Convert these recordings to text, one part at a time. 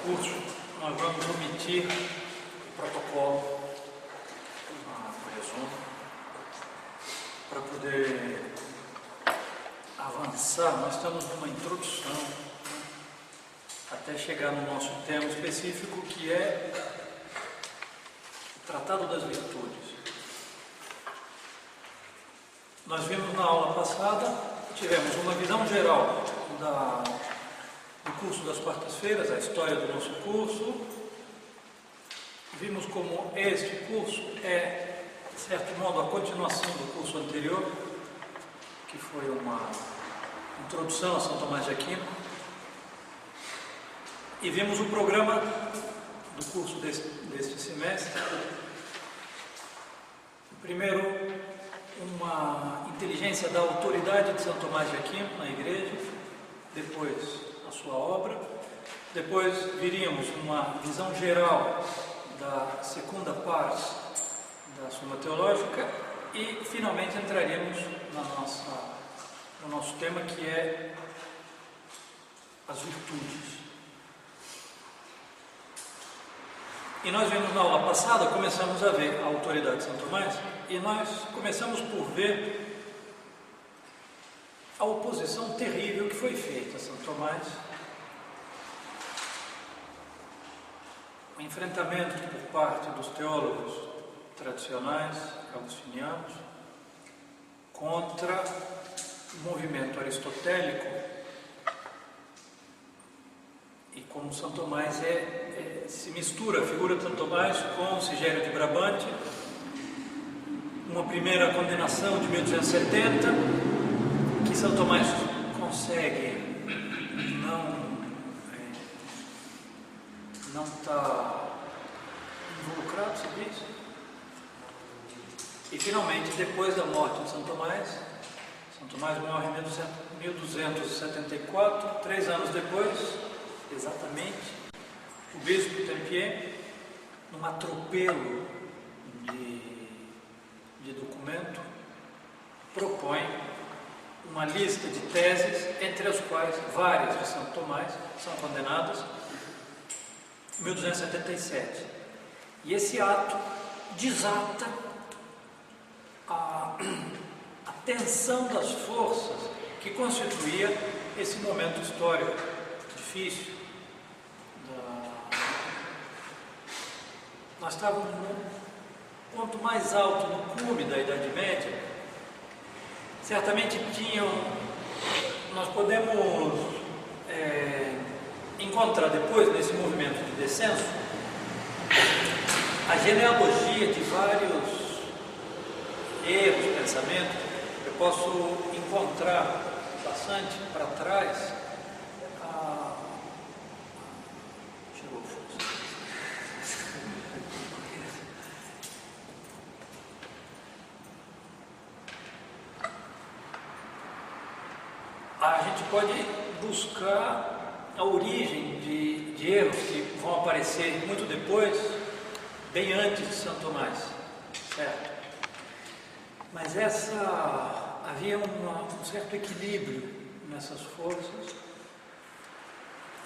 curso, nós vamos omitir o protocolo, o resumo, para poder avançar. Nós estamos numa introdução até chegar no nosso tema específico, que é o Tratado das Virtudes. Nós vimos na aula passada, tivemos uma visão geral do curso das quartas-feiras, a história do nosso curso. Vimos como este curso é, de certo modo, a continuação do curso anterior, que foi uma introdução a São Tomás de Aquino. E vimos o programa do curso deste semestre. Primeiro, uma inteligência da autoridade de São Tomás de Aquino na igreja, depois a sua obra, depois viríamos uma visão geral da segunda parte da Suma Teológica e finalmente entraríamos no nosso tema, que é as virtudes. E nós vimos na aula passada, começamos a ver a autoridade de São Tomás, e nós começamos por ver a oposição terrível que foi feita a São Tomás, o enfrentamento por parte dos teólogos tradicionais, agostinianos, contra o movimento aristotélico. E como São Tomás se mistura a figura de São Tomás com Sigério de Brabante, uma primeira condenação de 1270, que São Tomás consegue não estar involucrado, se diz. E finalmente, depois da morte de São Tomás morre em 1274, 3 anos depois, exatamente, o bispo Tempier, num atropelo de documento, propõe uma lista de teses, entre as quais várias de São Tomás são condenadas, em 1277. E esse ato desata a tensão das forças que constituía esse momento histórico difícil. Nós estávamos no ponto mais alto, no cume da Idade Média. Certamente nós podemos encontrar depois, nesse movimento de descenso, a genealogia de vários erros, pensamentos. Eu posso encontrar bastante para trás chegou o Fusca. A gente pode buscar a origem de erros que vão aparecer muito depois, bem antes de São Tomás, certo? Mas havia um certo equilíbrio nessas forças,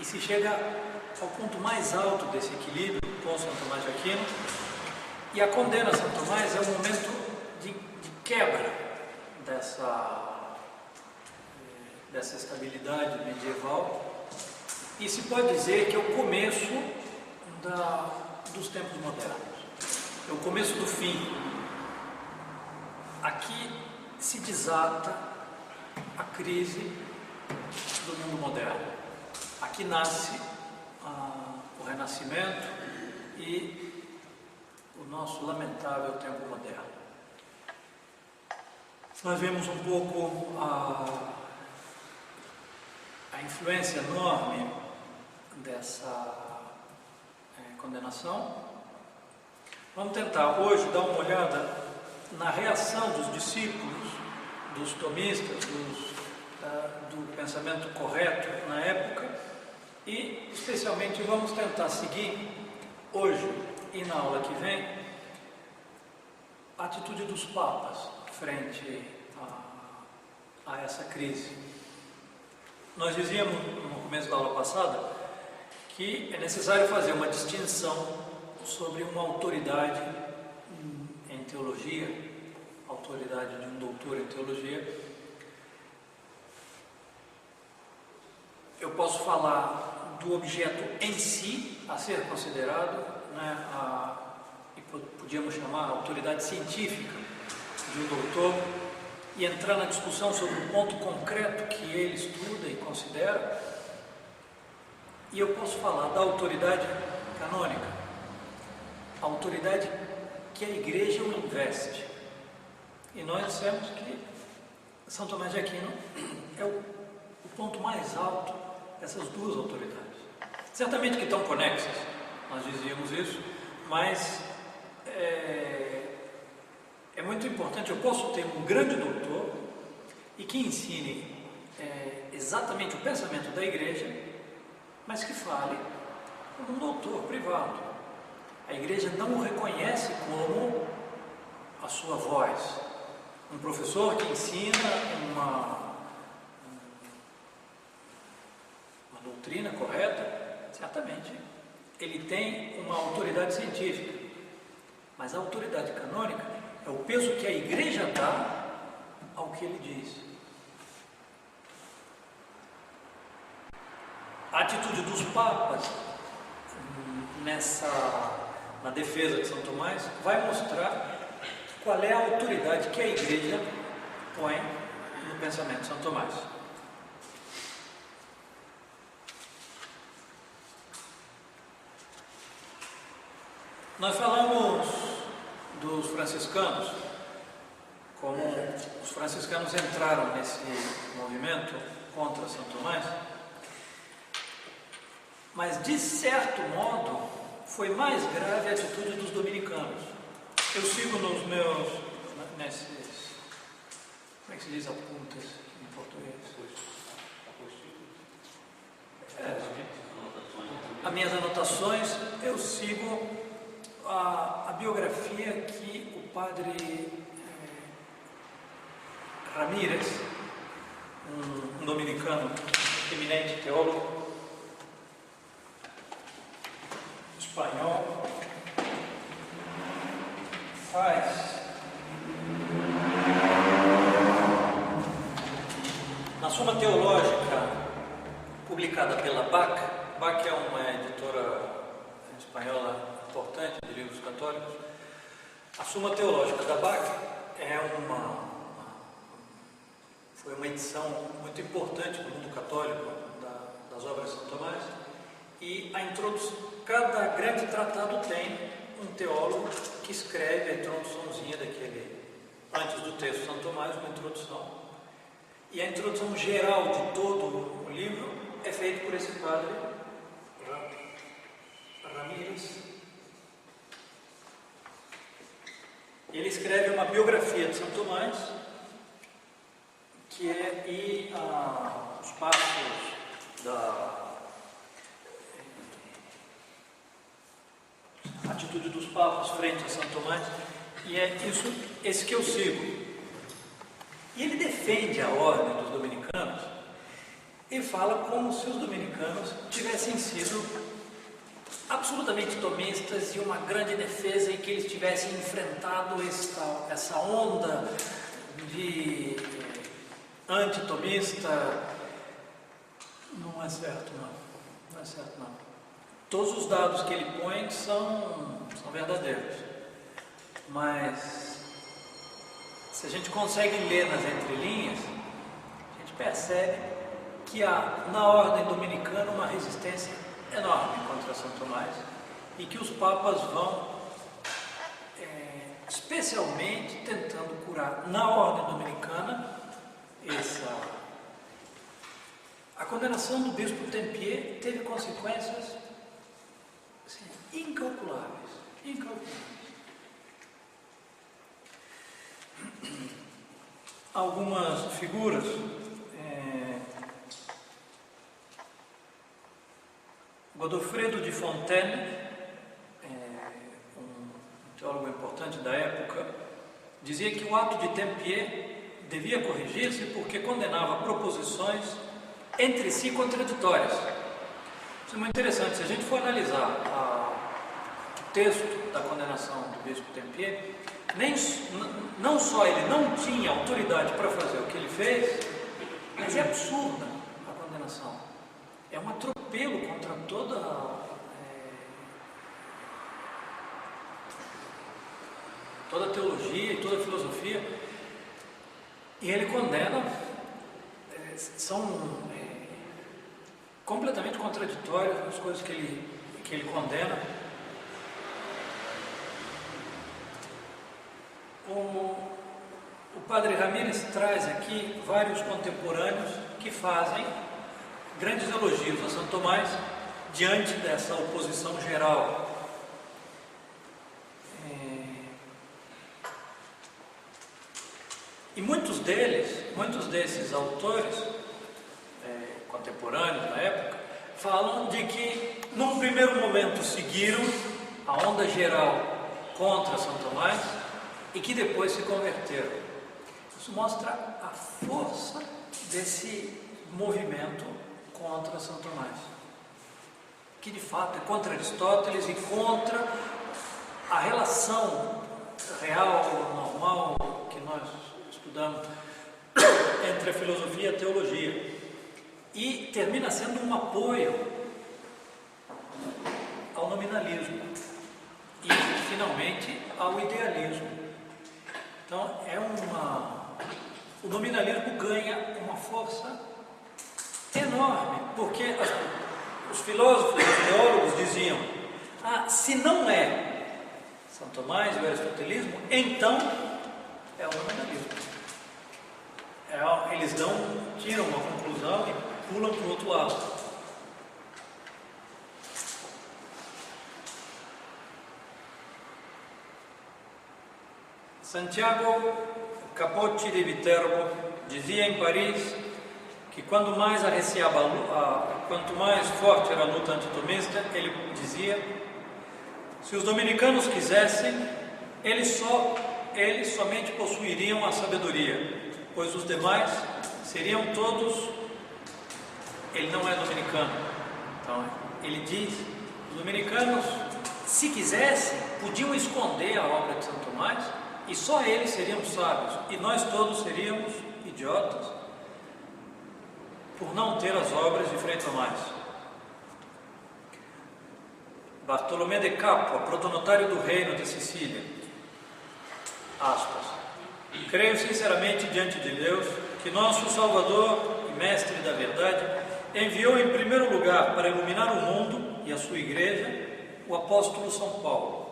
e se chega ao ponto mais alto desse equilíbrio com São Tomás de Aquino, e a condena a São Tomás é um momento de quebra dessa estabilidade medieval, e se pode dizer que é o começo dos tempos modernos, é o começo do fim. Aqui se desata a crise do mundo moderno. Aqui nasce o Renascimento e o nosso lamentável tempo moderno. Nós vemos um pouco a influência enorme dessa condenação. Vamos tentar hoje dar uma olhada na reação dos discípulos, dos tomistas, do pensamento correto na época, e especialmente vamos tentar seguir hoje e na aula que vem a atitude dos papas frente a essa crise. Nós dizíamos no começo da aula passada que é necessário fazer uma distinção sobre uma autoridade em teologia, autoridade de um doutor em teologia. Eu posso falar do objeto em si a ser considerado, né, e podíamos chamar a autoridade científica de um doutor, e entrar na discussão sobre um ponto concreto que ele estuda e considera. E eu posso falar da autoridade canônica, a autoridade que a Igreja o investe. E nós dissemos que São Tomás de Aquino é o ponto mais alto dessas duas autoridades. Certamente que estão conexas, nós dizíamos isso, mas é muito importante. Eu posso ter um grande doutor e que ensine exatamente o pensamento da Igreja, mas que fale como um doutor privado. A Igreja não o reconhece como a sua voz. Um professor que ensina uma doutrina correta, certamente ele tem uma autoridade científica, mas a autoridade canônica é o peso que a Igreja dá ao que ele diz. A atitude dos papas na defesa de São Tomás vai mostrar qual é a autoridade que a Igreja põe no pensamento de São Tomás. Nós falamos dos franciscanos, como os franciscanos entraram nesse movimento contra São Tomás, mas de certo modo foi mais grave a atitude dos dominicanos. Eu sigo nos meus, nesses, como é que se diz apuntes em português? As minhas anotações, eu sigo a biografia que o padre Ramírez, um dominicano eminente teólogo espanhol, faz na Suma Teológica, publicada pela BAC. BAC é uma editora espanhola importante de livros católicos. A Suma Teológica da BAC foi uma edição muito importante no mundo católico das obras de São Tomás, e a introdução, cada grande tratado tem um teólogo que escreve a introduçãozinha daquele, antes do texto de São Tomás, uma introdução, e a introdução geral de todo o livro é feita por esse padre Ramírez. Ele escreve uma biografia de São Tomás, que é os passos da atitude dos papas frente a São Tomás, e é esse que eu sigo. E ele defende a ordem dos dominicanos e fala como se os dominicanos tivessem sido absolutamente tomistas e uma grande defesa, e que eles tivessem enfrentado essa onda de antitomista. Não é certo, não é certo, não. Todos os dados que ele põe são verdadeiros, mas se a gente consegue ler nas entrelinhas, a gente percebe que há na ordem dominicana uma resistência enorme contra São Tomás, e que os papas vão especialmente tentando curar na ordem dominicana a condenação do bispo Tempier teve consequências assim, incalculáveis. Algumas figuras, Godofredo de Fontaine, um teólogo importante da época, dizia que o ato de Tempier devia corrigir-se porque condenava proposições entre si contraditórias. Isso é muito interessante. Se a gente for analisar o texto da condenação do bispo Tempier, não só ele não tinha autoridade para fazer o que ele fez, mas é absurda a condenação. É um atropelo contra toda a teologia e toda a filosofia. E ele condena, são completamente contraditórias as coisas que ele condena. O padre Ramírez traz aqui vários contemporâneos que fazem grandes elogios a Santo Tomás diante dessa oposição geral. E muitos desses autores contemporâneos na época falam de que num primeiro momento seguiram a onda geral contra São Tomás e que depois se converteram. Isso mostra a força desse movimento contra São Tomás, que de fato é contra Aristóteles e contra a relação real, normal, que nós estudamos entre a filosofia e a teologia, e termina sendo um apoio ao nominalismo e finalmente ao idealismo. Então o nominalismo ganha uma força enorme, porque os filósofos e teólogos diziam: se não é São Tomás e o aristotelismo, então é o nominalismo. Eles tiram uma conclusão e pulam para o outro lado. Santiago Capote de Viterbo dizia em Paris que quanto mais forte era a luta antitomista, ele dizia: se os dominicanos quisessem, eles somente possuiriam a sabedoria, pois os demais seriam todos. Ele não é dominicano, então ele diz: os dominicanos, se quisessem, podiam esconder a obra de São Tomás e só eles seriam sábios, e nós todos seríamos idiotas por não ter as obras de Frei Tomás. Bartolomé de Capua, protonotário do reino de Sicília, aspas: creio sinceramente diante de Deus que nosso Salvador e Mestre da verdade enviou em primeiro lugar para iluminar o mundo e a sua igreja o apóstolo São Paulo.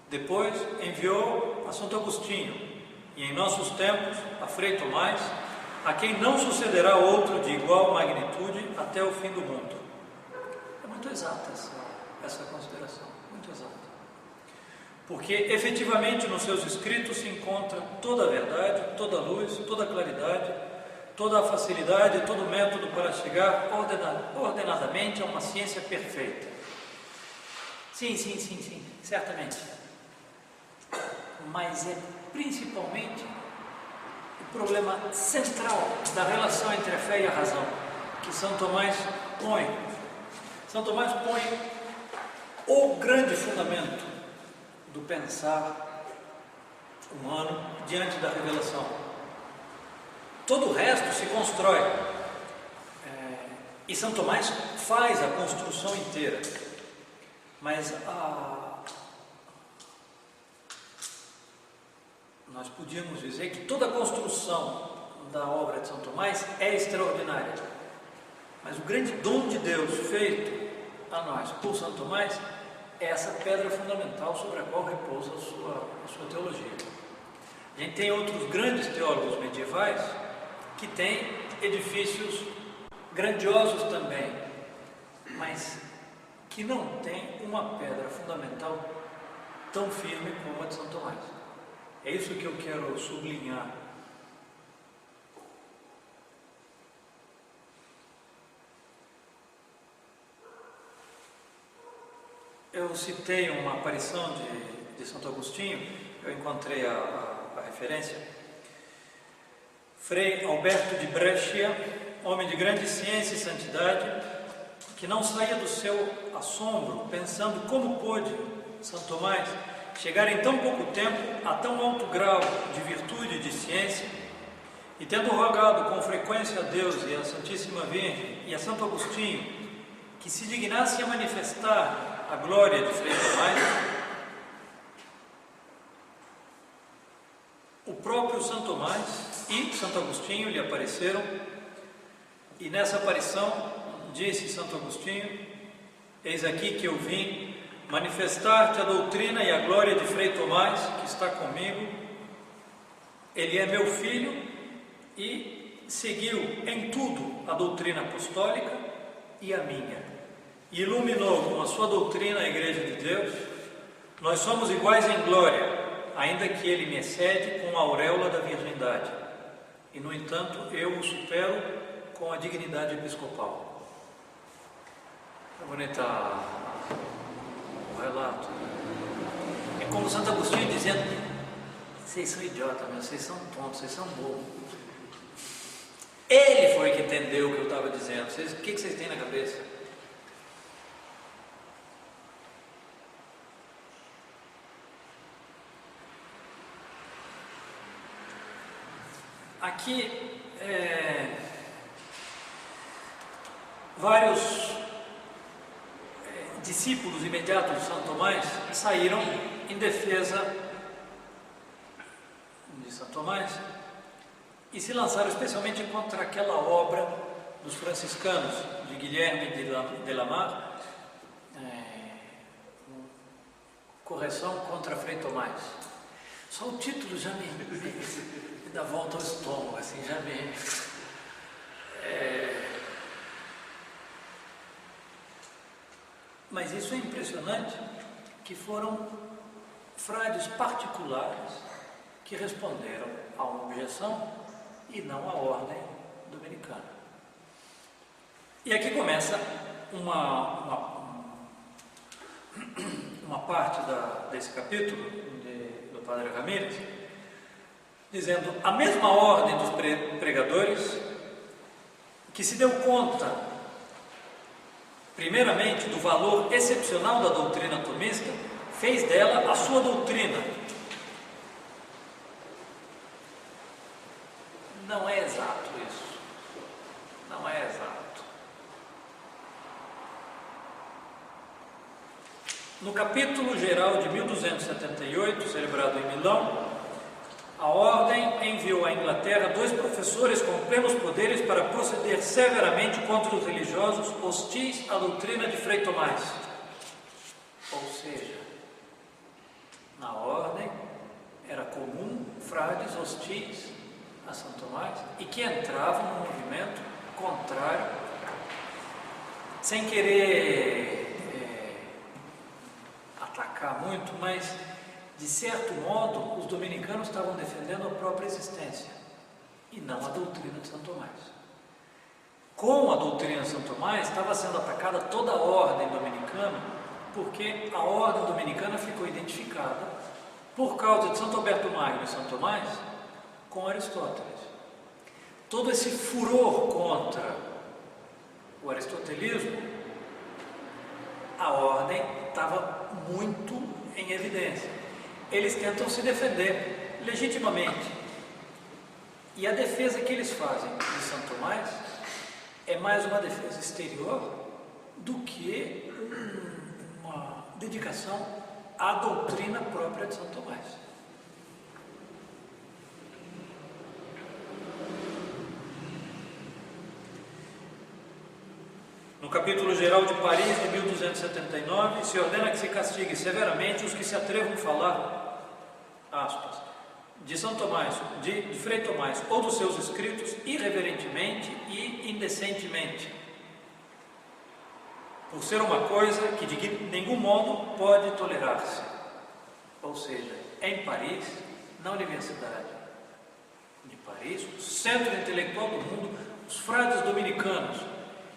Depois enviou a Santo Agostinho e em nossos tempos a Frei Tomás, a quem não sucederá outro de igual magnitude até o fim do mundo. É muito exata essa consideração, muito exata. Porque efetivamente nos seus escritos se encontra toda a verdade, toda a luz, toda a claridade, toda a facilidade, todo o método para chegar ordenadamente a uma ciência perfeita. Sim, certamente. Mas é principalmente o problema central da relação entre a fé e a razão que São Tomás põe. São Tomás põe o grande fundamento do pensar humano diante da revelação. Todo o resto se constrói. E São Tomás faz a construção inteira. Mas nós podíamos dizer que toda a construção da obra de São Tomás é extraordinária. Mas o grande dom de Deus feito a nós por São Tomás é essa pedra fundamental sobre a qual repousa a sua teologia. A gente tem outros grandes teólogos medievais que têm edifícios grandiosos também, mas que não têm uma pedra fundamental tão firme como a de São Tomás. É isso que eu quero sublinhar. Eu citei uma aparição de Santo Agostinho, eu encontrei a referência. Frei Alberto de Brescia, homem de grande ciência e santidade, que não saía do seu assombro, pensando como pôde São Tomás chegar em tão pouco tempo a tão alto grau de virtude e de ciência, e tendo rogado com frequência a Deus e à Santíssima Virgem e a Santo Agostinho que se dignasse a manifestar a glória de Frei Tomás, o próprio São Tomás e Santo Agostinho lhe apareceram, e nessa aparição disse Santo Agostinho: eis aqui que eu vim manifestar-te a doutrina e a glória de Frei Tomás, que está comigo. Ele é meu filho e seguiu em tudo a doutrina apostólica e a minha, e iluminou com a sua doutrina a Igreja de Deus. Nós somos iguais em glória, ainda que ele me excede com a auréola da virgindade, e no entanto eu o supero com a dignidade episcopal. É bonita o relato. É como Santo Agostinho dizendo: vocês são idiotas, mas vocês são tontos, vocês são bobos. Ele foi que entendeu o que eu estava dizendo. O que vocês têm na cabeça? Aqui, vários discípulos imediatos de São Tomás saíram em defesa de São Tomás e se lançaram especialmente contra aquela obra dos franciscanos de Guilherme de Lamar, Correção contra Frei Tomás. Só o título já me dá volta ao estômago, assim, já me... Mas isso é impressionante, que foram frades particulares que responderam a uma objeção e não à ordem dominicana. E aqui começa uma parte desse capítulo do Padre Ramírez, dizendo: a mesma ordem dos pregadores, que se deu conta, primeiramente, do valor excepcional da doutrina tomista, fez dela a sua doutrina. Não é exato isso. Não é exato. No capítulo geral de 1278, celebrado em Milão, a ordem enviou à Inglaterra 2 professores com plenos poderes para proceder severamente contra os religiosos hostis à doutrina de Frei Tomás. Ou seja, na ordem era comum frades hostis a São Tomás e que entravam no movimento contrário, sem querer atacar muito, mas de certo modo os dominicanos estavam defendendo a própria existência e não a doutrina de São Tomás. Com a doutrina de São Tomás estava sendo atacada toda a ordem dominicana, porque a ordem dominicana ficou identificada, por causa de Santo Alberto Magno e São Tomás, com Aristóteles. Todo esse furor contra o aristotelismo, a ordem estava muito em evidência. Eles tentam se defender legitimamente, e a defesa que eles fazem de São Tomás é mais uma defesa exterior do que uma dedicação à doutrina própria de São Tomás. No capítulo geral de Paris, de 1279, se ordena que se castigue severamente os que se atrevam a falar, aspas, de São Tomás, de Frei Tomás ou dos seus escritos irreverentemente e indecentemente, por ser uma coisa que de nenhum modo pode tolerar-se. Ou seja, em Paris, na Universidade de Paris, o centro intelectual do mundo, os frades dominicanos,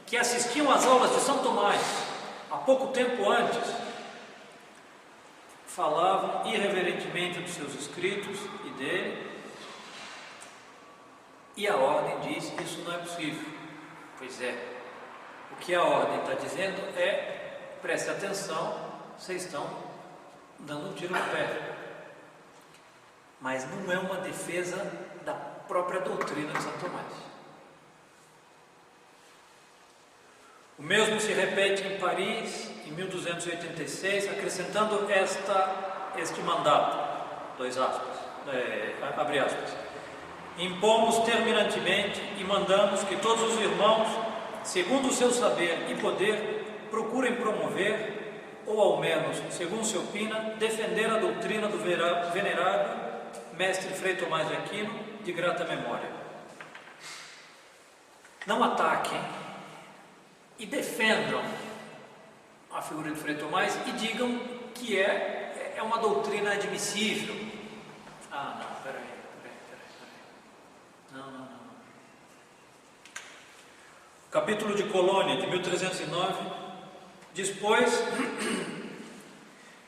que assistiam às aulas de São Tomás há pouco tempo antes, falavam irreverentemente dos seus escritos e dele, e a ordem diz: isso não é possível. Pois é, O que a ordem está dizendo é: preste atenção, vocês estão dando um tiro no pé. Mas não é uma defesa da própria doutrina de Santo Tomás. O mesmo se repete em Paris, em 1286, acrescentando este mandato, abre aspas, impomos terminantemente e mandamos que todos os irmãos, segundo o seu saber e poder, procurem promover, ou ao menos, segundo se opina, defender a doutrina do venerável mestre Frei Tomás de Aquino, de grata memória. Não ataquem e defendam a figura de Frei Tomás e digam que é uma doutrina admissível. Ah, não, peraí. Não. O capítulo de Colônia, de 1309, dispôs: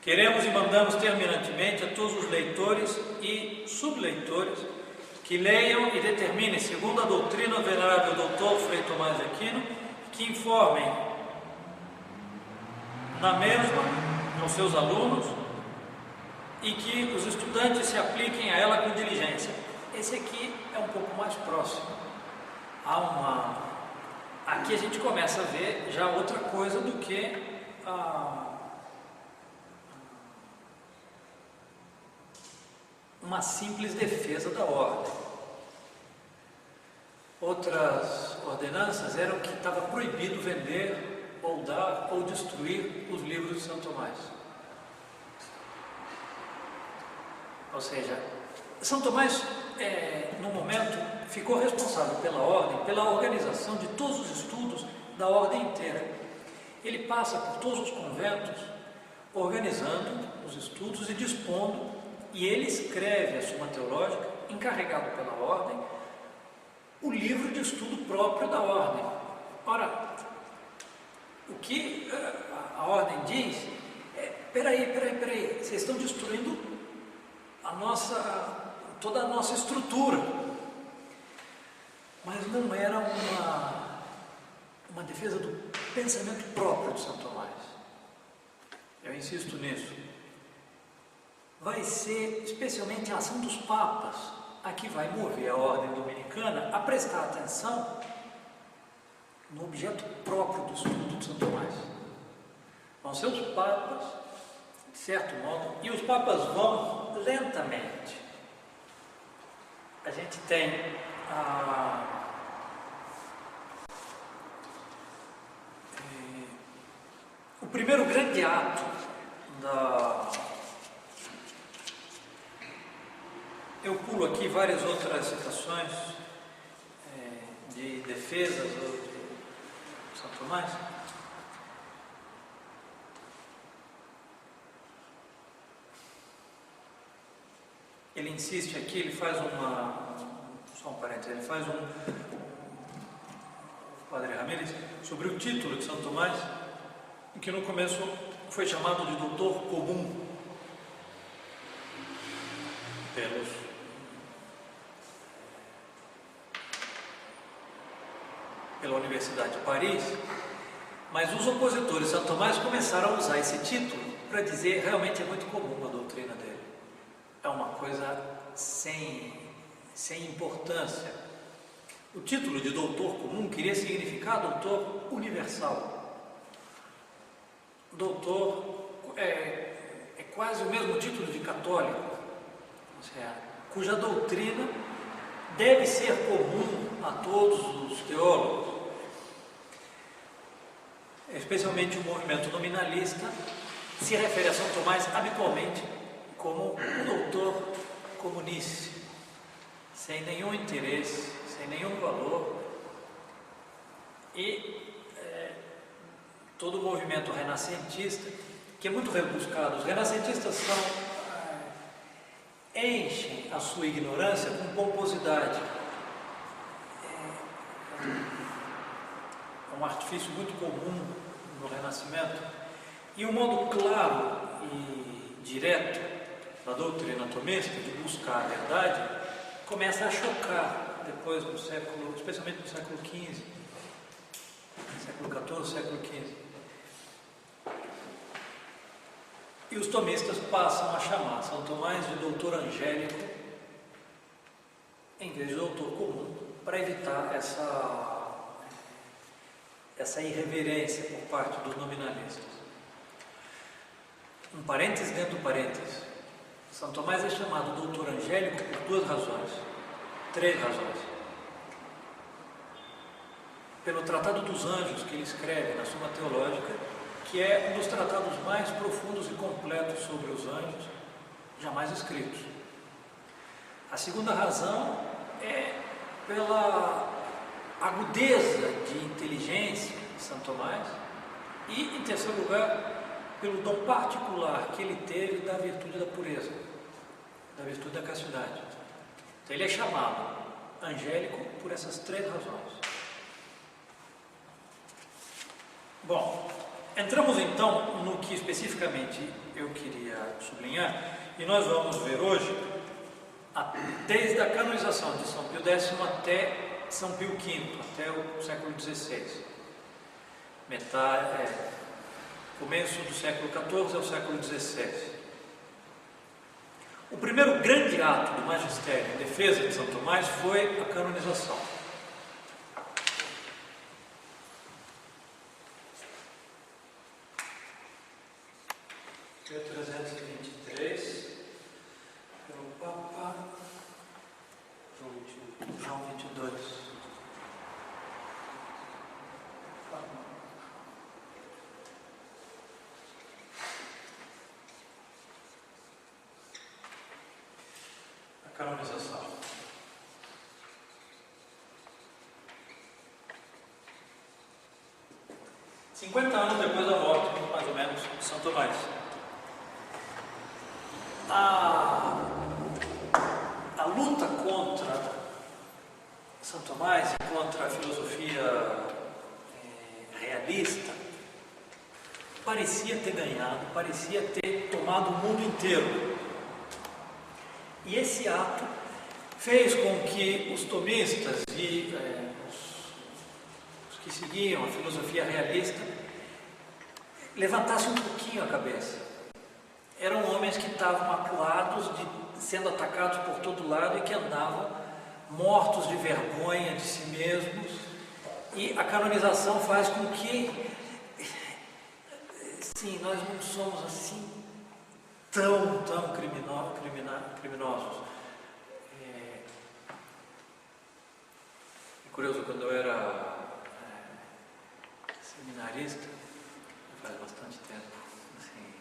queremos e mandamos terminantemente a todos os leitores e subleitores que leiam e determinem, segundo a doutrina do venerável doutor Frei Tomás de Aquino, que informem na mesma aos seus alunos e que os estudantes se apliquem a ela com diligência. Esse aqui é um pouco mais próximo. Aqui a gente começa a ver já outra coisa do que uma simples defesa da ordem. Outras ordenanças eram que estava proibido vender, ou dar, ou destruir os livros de São Tomás. Ou seja, São Tomás, no momento, ficou responsável pela ordem, pela organização de todos os estudos da ordem inteira. Ele passa por todos os conventos, organizando os estudos e dispondo. E ele escreve a Suma Teológica, encarregado pela ordem, o livro de estudo próprio da ordem. Ora, o que a ordem diz é: peraí, vocês estão destruindo toda a nossa estrutura. Mas não era uma defesa do pensamento próprio de São Tomás. Eu insisto nisso. Vai ser especialmente a ação dos papas a que vai mover a ordem dominicana a prestar atenção no objeto próprio do estudo de São Tomás. Vão ser os papas, de certo modo, e os papas vão lentamente. A gente tem o primeiro grande ato eu pulo aqui várias outras citações de defesas de São Tomás. Ele insiste aqui, ele faz só um parênteses, ele faz o Padre Ramírez, sobre o título de São Tomás, que no começo foi chamado de doutor comum pela Universidade de Paris, mas os opositores de São Tomás começaram a usar esse título para dizer: realmente é muito comum a doutrina dele, é uma coisa sem importância. O título de doutor comum queria significar doutor universal. Doutor é quase o mesmo título de católico, ou seja, cuja doutrina deve ser comum a todos os teólogos. Especialmente o movimento nominalista se refere a São Tomás habitualmente como um doutor comunice, sem nenhum interesse, sem nenhum valor. E todo o movimento renascentista, que é muito rebuscado, os renascentistas enchem a sua ignorância com pomposidade. É um artifício muito comum no Renascimento. E um modo claro e direto da doutrina tomista, de buscar a verdade, começa a chocar depois no século, especialmente no século XV. século XIV, século XV. E os tomistas passam a chamar São Tomás de doutor angélico em vez de doutor comum, para evitar essa irreverência por parte dos nominalistas. Um parênteses dentro do parênteses. São Tomás é chamado doutor angélico por duas razões, três razões. Pelo Tratado dos Anjos, que ele escreve na Suma Teológica, que é um dos tratados mais profundos e completos sobre os anjos jamais escritos. A segunda razão é pela agudeza de inteligência de São Tomás e, em terceiro lugar, pelo dom particular que ele teve da virtude da pureza, da virtude da castidade. Então ele é chamado angélico por essas três razões. Bom, entramos então no que especificamente eu queria sublinhar, e nós vamos ver hoje, desde a canonização de São Pio X até São Pio V, até o século XVI. Começo do século XIV ao século XVI. O primeiro grande ato do magistério em defesa de São Tomás foi a canonização. Pio 323, pelo Papa João 22. A canonização. Cinquenta anos depois da morte, mais ou menos, de São Tomás. A luta contra São Tomás e contra a filosofia realista parecia ter ganhado, parecia ter tomado o mundo inteiro. E esse ato fez com que os tomistas e os que seguiam a filosofia realista levantassem um pouquinho a cabeça. Eram homens que estavam acuados, sendo atacados por todo lado e que andavam mortos de vergonha de si mesmos. E a canonização faz com que, sim, nós não somos assim tão criminosos. É curioso, quando eu era seminarista, faz bastante tempo, assim,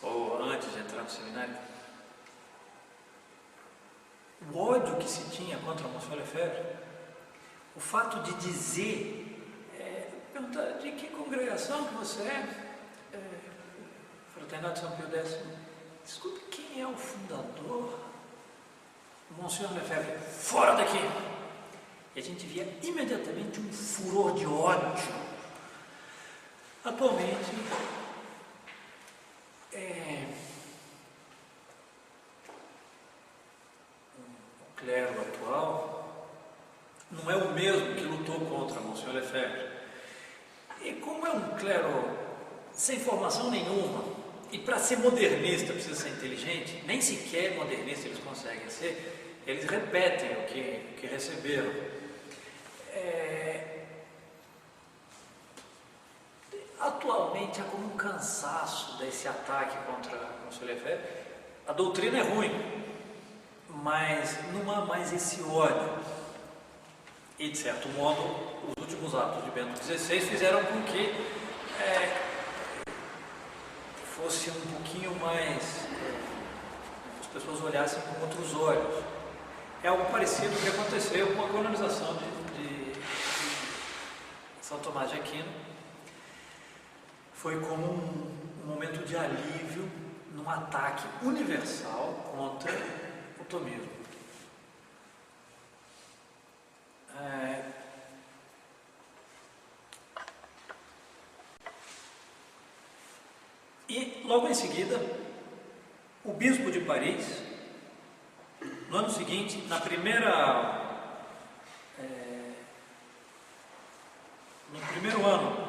ou antes de entrar no seminário, o ódio que se tinha contra Monsieur Lefebvre, o fato de dizer, perguntar de que congregação que você é, Fraternidade de São Pio X, desculpe, quem é o fundador? Monsieur Lefebvre, fora daqui! E a gente via imediatamente um furor de ódio. Atualmente, o clero atual não é o mesmo que lutou contra Monsieur Lefebvre. E como é um clero sem formação nenhuma, e para ser modernista precisa ser inteligente, nem sequer modernista eles conseguem ser, eles repetem o que receberam. Atualmente há como um cansaço desse ataque contra Monsieur Lefebvre. A doutrina é ruim, mas não há mais esse ódio. E, de certo modo, os últimos atos de Bento XVI fizeram com que fosse um pouquinho mais, as pessoas olhassem com outros olhos. É algo parecido com o que aconteceu com a canonização de São Tomás de Aquino. Foi como um momento de alívio num ataque universal contra o tomismo. E logo em seguida, o bispo de Paris, no ano seguinte, no primeiro primeiro ano.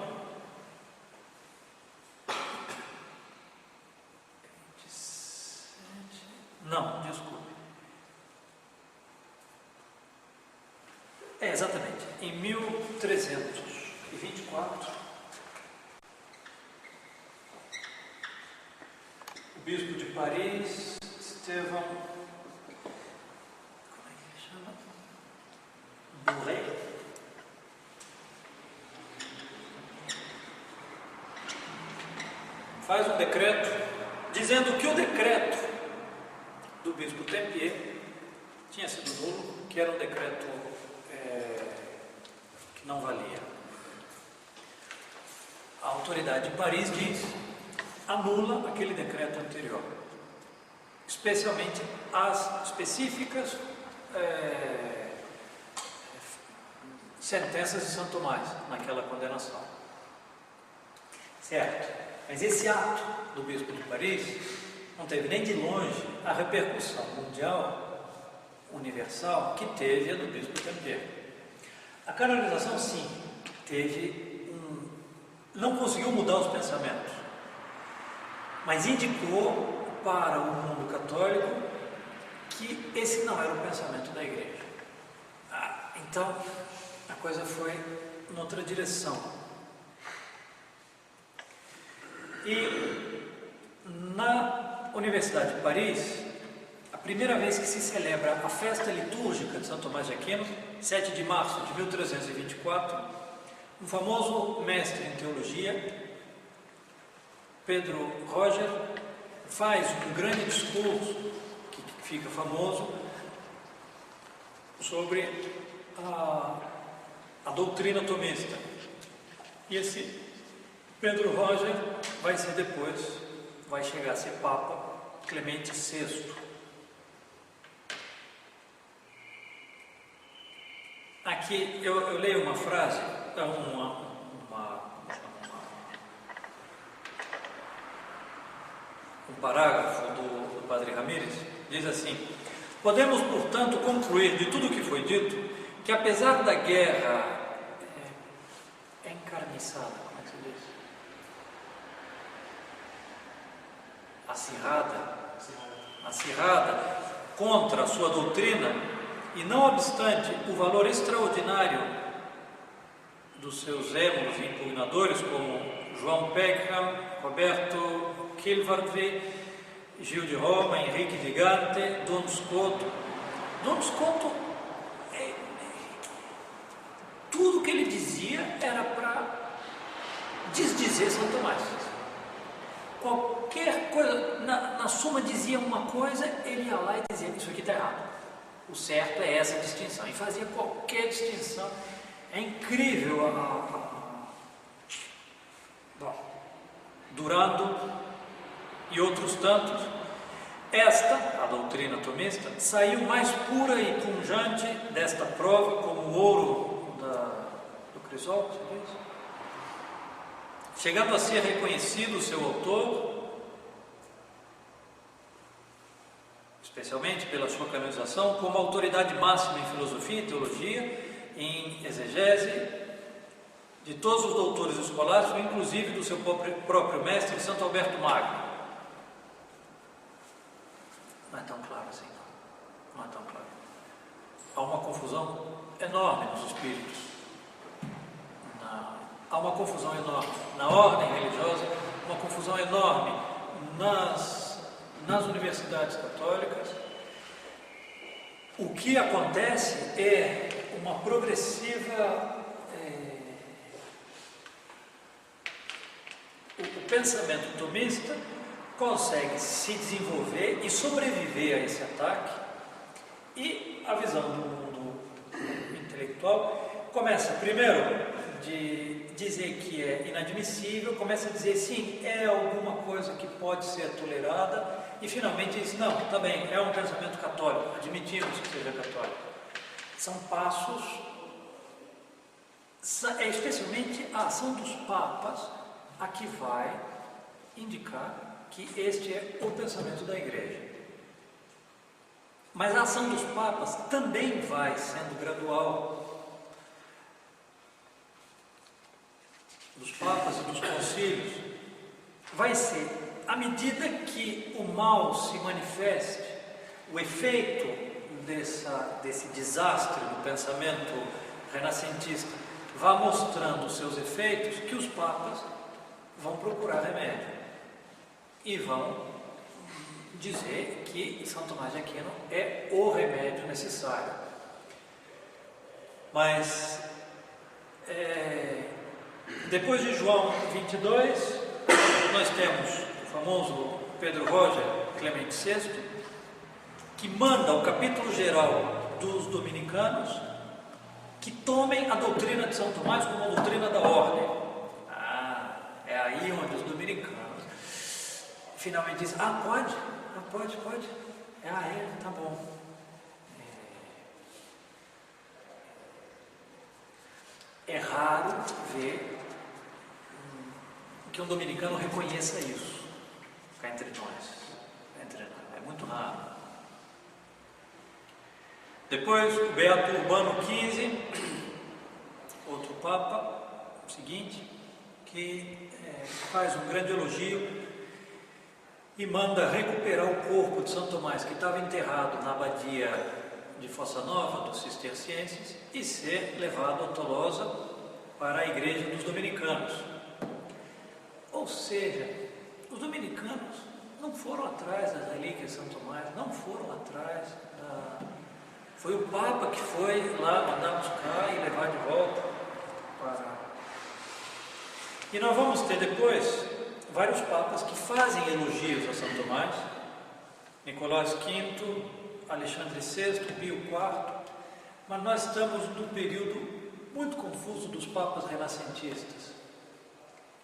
Não, desculpe. Exatamente. Em 1324, o bispo de Paris, Estevão, como é que ele chama? Bourret, faz um decreto dizendo que o decreto do bispo Tempier tinha sido nulo, que era um decreto que não valia. A autoridade de Paris diz: anula aquele decreto anterior, especialmente as específicas sentenças de Santo Tomás naquela condenação. Certo? Mas esse ato do bispo de Paris não teve nem de longe a repercussão mundial, universal, que teve a do bispo Tempier. A canonização, sim, não conseguiu mudar os pensamentos, mas indicou para o mundo católico que esse não era o pensamento da Igreja. Então, a coisa foi noutra direção. E na Universidade de Paris, a primeira vez que se celebra a festa litúrgica de São Tomás de Aquino, 7 de março de 1324, um famoso mestre em teologia, Pedro Roger, faz um grande discurso que fica famoso sobre a doutrina tomista. E esse Pedro Roger vai chegar a ser Papa Clemente VI. Aqui eu leio uma frase, um parágrafo do Padre Ramírez, diz assim: podemos, portanto, concluir de tudo o que foi dito, que apesar da guerra encarniçada, como é que se diz? Acirrada contra a sua doutrina, e não obstante o valor extraordinário dos seus émulos e impugnadores, como João Peckham, Roberto Kilvarvi, Gil de Roma, Henrique de Gante, Dom Scoto. Dom Scoto, tudo que ele dizia era para desdizer São Tomás. Qualquer coisa, na suma dizia uma coisa, ele ia lá e dizia: isso aqui está errado, o certo é essa distinção, e fazia qualquer distinção. É incrível. Durando e outros tantos, a doutrina tomista, saiu mais pura e pungente desta prova, como o ouro do crisol, chegando a ser reconhecido o seu autor, especialmente pela sua canonização, como autoridade máxima em filosofia e teologia, em exegese, de todos os doutores escolásticos, inclusive do seu próprio mestre, Santo Alberto Magno. Não é tão claro assim, não é tão claro. Há uma confusão enorme nos espíritos. Há uma confusão enorme na ordem religiosa, uma confusão enorme nas universidades católicas. O que acontece é uma progressiva... O pensamento tomista consegue se desenvolver e sobreviver a esse ataque, e a visão do mundo intelectual começa primeiro de dizer que é inadmissível, começa a dizer sim, é alguma coisa que pode ser tolerada, e finalmente diz: não, está bem, é um pensamento católico, admitimos que seja católico. São passos, especialmente a ação dos papas, a que vai indicar que este é o pensamento da Igreja. Mas a ação dos papas também vai sendo gradual. dos papas e dos concílios vai ser, à medida que o mal se manifeste, o efeito desse desastre do pensamento renascentista vá mostrando os seus efeitos, que os papas vão procurar remédio e vão dizer que São Tomás de Aquino é o remédio necessário. Mas depois de João 22, nós temos o famoso Pedro Roger Clemente VI, que manda o capítulo geral dos dominicanos que tomem a doutrina de São Tomás como a doutrina da ordem. É aí onde os dominicanos finalmente dizem: pode, tá bom. É raro ver que um dominicano reconheça isso cá entre nós. É muito raro. Depois, o Beato Urbano XV, outro Papa, seguinte, que faz um grande elogio e manda recuperar o corpo de São Tomás, que estava enterrado na abadia de Fossa Nova, dos cistercienses, e ser levado a Tolosa para a igreja dos dominicanos. Ou seja, os dominicanos não foram atrás das relíquias de São Tomás, não foram atrás Foi o Papa que foi lá mandar buscar e levar de volta para... E nós vamos ter depois vários papas que fazem elogios a São Tomás: Nicolás V, Alexandre VI, Pio IV, mas nós estamos num período muito confuso dos papas renascentistas,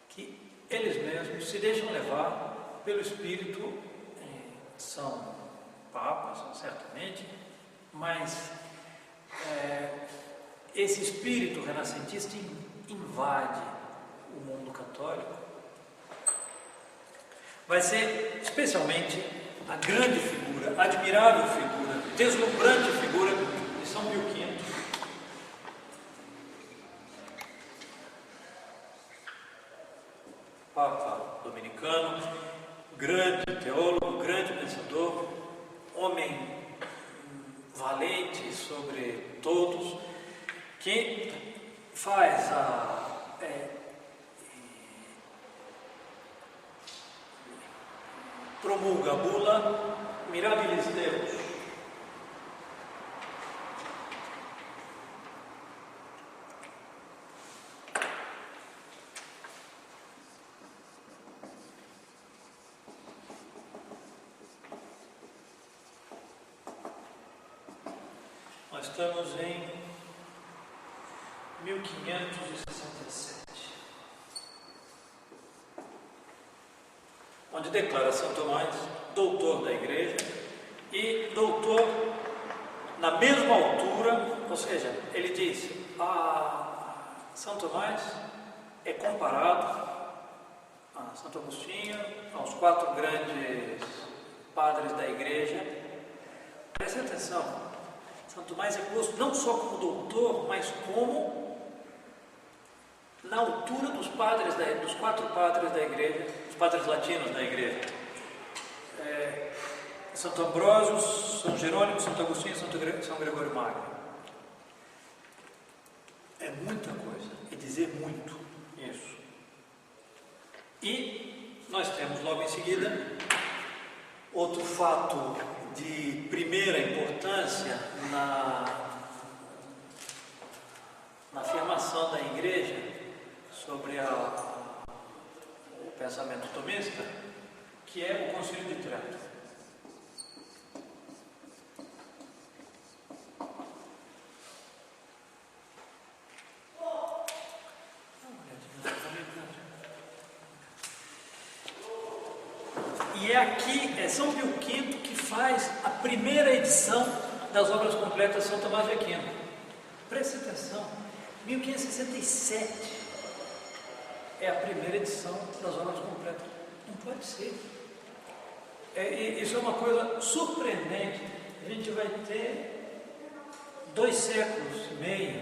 que eles mesmos se deixam levar pelo espírito, são papas, certamente, mas esse espírito renascentista invade o mundo católico. Vai ser especialmente a grande figura, a admirável figura, deslumbrante figura de São Pio V. Papa dominicano, grande teólogo, grande pensador, homem valente sobre todos, que faz promulga a bula Mirabilis Deus. Nós estamos em 1567, onde declara São Tomás doutor da Igreja e doutor na mesma altura, ou seja, ele diz: São Tomás é comparado a Santo Agostinho, aos 4 grandes padres da Igreja. Preste atenção. São Tomás é posto não só como doutor, mas como na altura dos padres, dos 4 padres da Igreja, os padres latinos da Igreja. Santo Ambrósio, São Jerônimo, Santo Agostinho e São Gregório Magno. É muita coisa, é dizer muito isso. E nós temos logo em seguida outro fato de primeira importância na afirmação da Igreja sobre o pensamento tomista, que é o Concílio de Trento. E aqui é São Pio V que faz a primeira edição das obras completas de São Tomás de Aquino. Preste atenção, 1567 é a primeira edição das obras completas. Não pode ser. Isso é uma coisa surpreendente. A gente vai ter 2 séculos e meio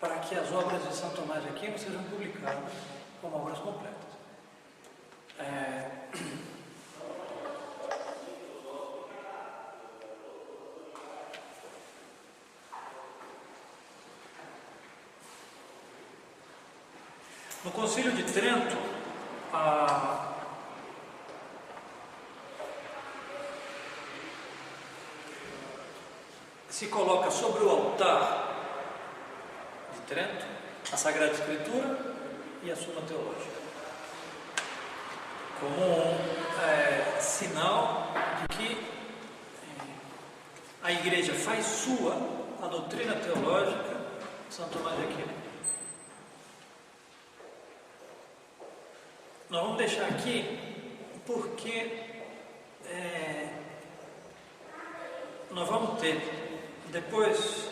para que as obras de São Tomás de Aquino sejam publicadas como obras completas. No Concílio de Trento, se coloca sobre o altar de Trento a Sagrada Escritura e a Suma Teológica, como um sinal de que a Igreja faz sua a doutrina teológica de São Tomás de Aquino. Nós vamos deixar aqui porque nós vamos ter, depois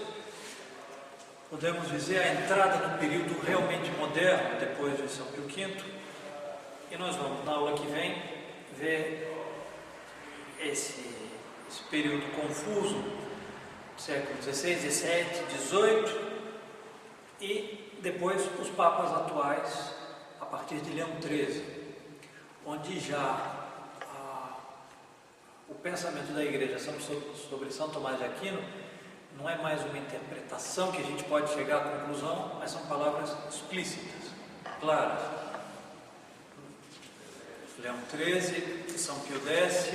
podemos dizer, a entrada do período realmente moderno, depois de São Pio V, e nós vamos, na aula que vem, ver esse período confuso, século XVI, XVII, XVIII, e depois os papas atuais, a partir de Leão XIII, onde já o pensamento da Igreja sobre São Tomás de Aquino não é mais uma interpretação que a gente pode chegar à conclusão, mas são palavras explícitas, claras. Leão XIII, São Pio X,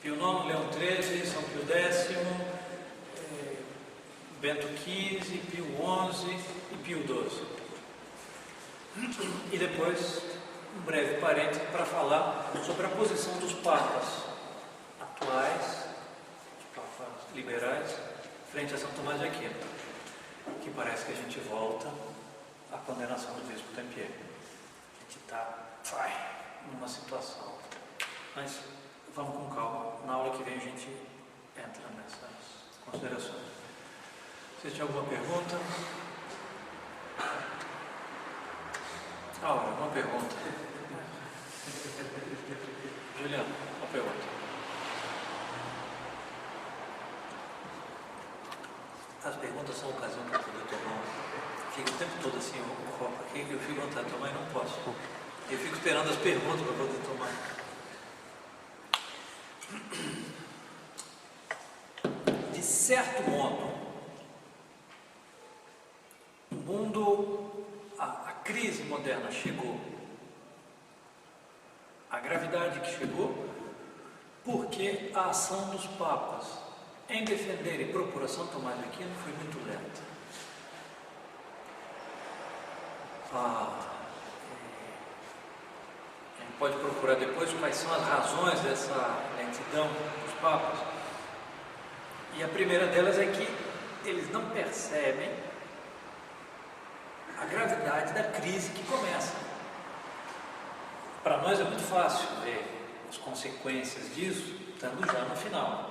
Pio IX, Leão XIII, São Pio X, Bento XV, Pio XI e Pio XII. E depois, um breve parênteses para falar sobre a posição dos papas atuais, os papas liberais, frente a São Tomás de Aquino, que parece que a gente volta à condenação do bispo Tempier. A gente está numa situação, mas vamos com calma, na aula que vem a gente entra nessas considerações. Vocês têm alguma pergunta? Uma pergunta. Juliano, uma pergunta. As perguntas são ocasião para poder tomar. Fico o tempo todo assim, eu copo aqui, eu fico vontade de tomar e não posso. Eu fico esperando as perguntas para poder tomar. De certo modo, o mundo, a crise moderna chegou, a gravidade que chegou, porque a ação dos papas em defender e propor a São Tomás de Aquino foi muito lenta. A gente pode procurar depois quais são as razões dessa lentidão dos papas, e a primeira delas é que eles não percebem a gravidade da crise que começa. Para nós é muito fácil ver as consequências disso estando já no final.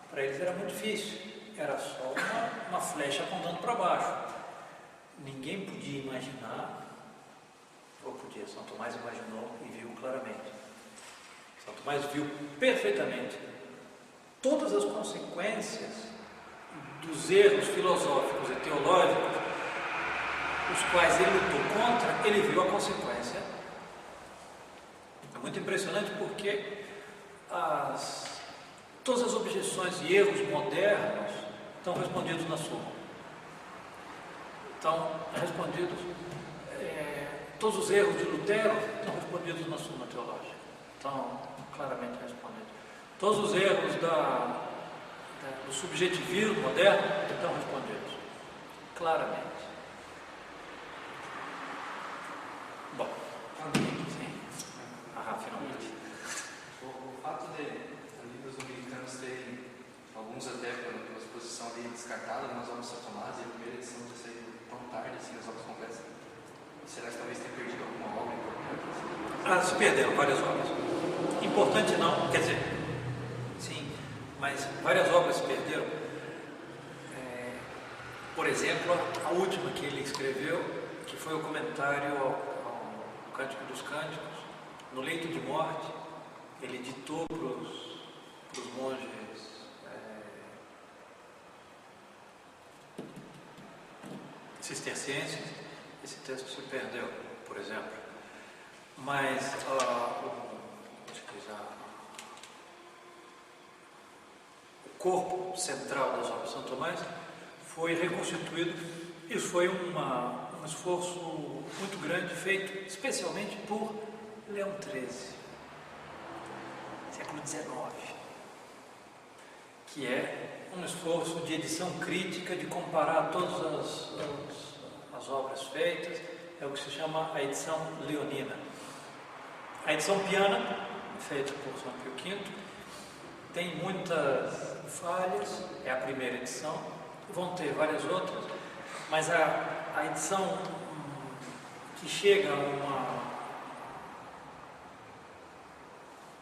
Para eles era muito difícil, era só uma flecha apontando para baixo. Ninguém podia imaginar, ou podia, São Tomás imaginou e viu claramente. São Tomás viu perfeitamente todas as consequências dos erros filosóficos e teológicos, os quais ele lutou contra. Ele viu a consequência. É muito impressionante porque todas as objeções e erros modernos estão respondidos na Suma. Estão respondidos, todos os erros de Lutero estão respondidos na Suma Teológica. Estão claramente respondidos. Todos os erros do subjetivismo moderno estão respondidos claramente. Bom, sim. Finalmente. O fato de livros dominicanos terem, alguns até por exposição ali descartada nas obras de São Tomás, e a primeira edição ter saído tão tarde assim nas obras completas, será que talvez tenha perdido alguma obra importante? Se perderam várias obras. Importante não, quer dizer, sim, mas várias obras se perderam. Por exemplo, a última que ele escreveu, que foi o comentário ao Cântico dos Cânticos, no leito de morte, ele ditou para os monges cistercienses, esse texto se perdeu, por exemplo. Mas o corpo central das obras de São Tomás foi reconstituído. Isso foi um esforço muito grande, feito especialmente por Leão XIII, século XIX, que é um esforço de edição crítica, de comparar todas as obras feitas. É o que se chama a edição leonina. A edição piana, feita por São Pio V, tem muitas falhas, é a primeira edição, vão ter várias outras, mas a edição que chega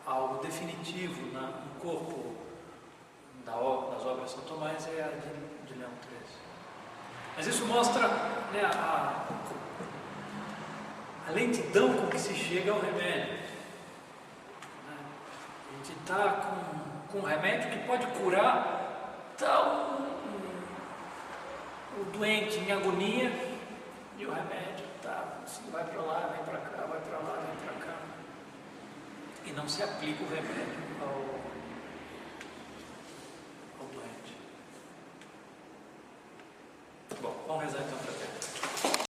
a algo definitivo no corpo das obras de São Tomás é a de Leão XIII. Mas isso mostra, né, a lentidão com que se chega ao remédio. A gente está com um remédio que pode curar o doente em agonia, e o remédio assim, vai para lá, vem para cá, vai para lá, vem para cá. E não se aplica o remédio